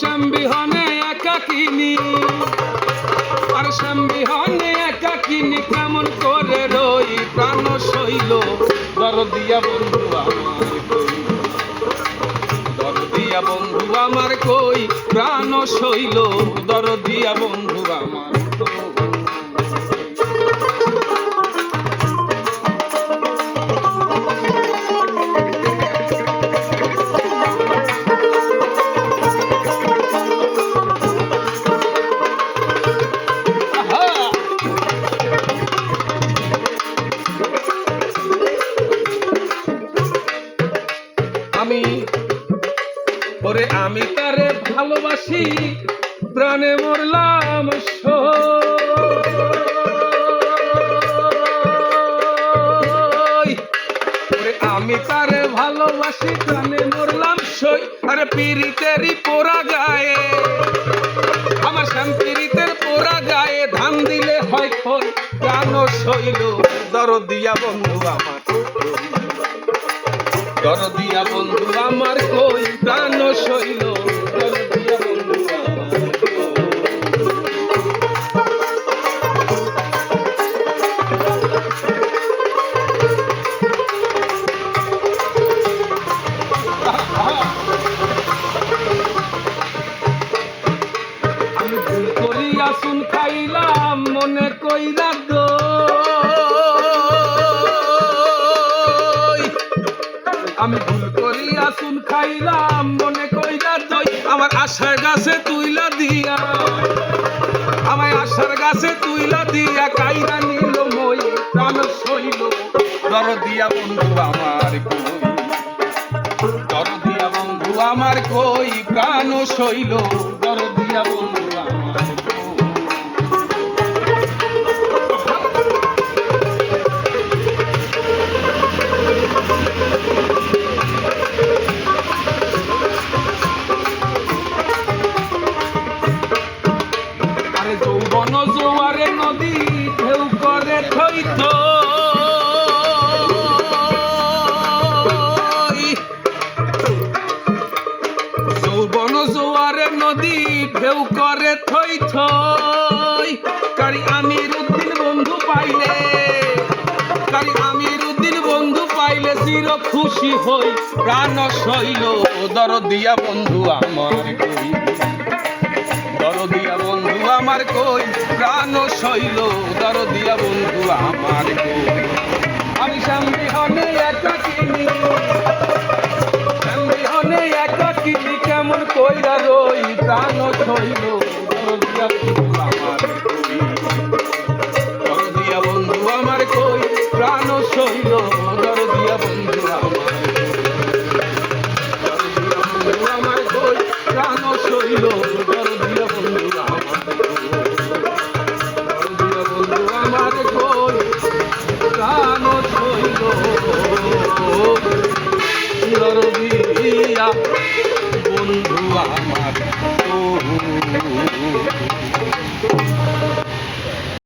শ্যামবিহনে একাকিনী, আর শ্যামবিহনে একাকিনী কেমন করে রই প্রাণ শৈল দরদিয়া বন্ধু আমার কই, দরদিয়া বন্ধু আমার কই প্রাণ শৈল দরদিয়া বন্ধু আমার। আমি তারে ভালোবাসি প্রাণে মরলাম আমি তারে ভালোবাসি প্রাণে মরলাম সই। আরে পীড়িতেরই পোড়া গায়ে আমার শ্যাম পীড়িতের পোড়া গায়ে ধান দিলে হয় খই প্রাণ শৈল দরদিয়া বন্ধু আমার, দরদিয়া বন্ধু আমার কই প্রাণ শৈল দরদিয়া বন্ধু আমার। আমি ভুল করিয়া শুন খাইলাম মনে কইরা গো, আমি ভুল করিয়া শুন খাইলাম মনে কইরা দই আমার আশার গাছে তুইলা দিয়া, আমায় আশার গাছে তুইলা দিয়া কাইরা নিল মই প্রাণ শৈল দরদিয়া বন্ধু আমার কই, দরদিয়া বন্ধু আমার কই প্রাণ শৈল দরদিয়া বন্ধু আমার। যৌবন জোয়ারে নদী ঢেউ করে থইত, যৌবন জোয়ারে নদী ঢেউ করে থই থই। কারি আমির উদ্দিন বন্ধু পাইলে, কারি আমির উদ্দিন বন্ধু পাইলে চির খুশি হই প্রাণ শৈল দরদিয়া বন্ধু আমার কই, দরদিয়া বন্ধু আমার কই প্রাণ শৈল দরদিয়া বন্ধু আমার কই। আমি শ্যামবিহনে একাকিনী, শ্যামবিহনে একাকিনী কেমন কইরা রই প্রাণ শৈল দরদিয়া বন্ধু আমার কই, দরদিয়া বন্ধু আমার কই প্রাণ শৈল দরদিয়া বন্ধু আমার, দরদিয়া বন্ধু আমার কই প্রাণ শৈল দরদিয়া বন্ধু আমার, দরদিয়া বন্ধু আমার কই প্রাণ শৈল দরদিয়া বন্ধু আমার।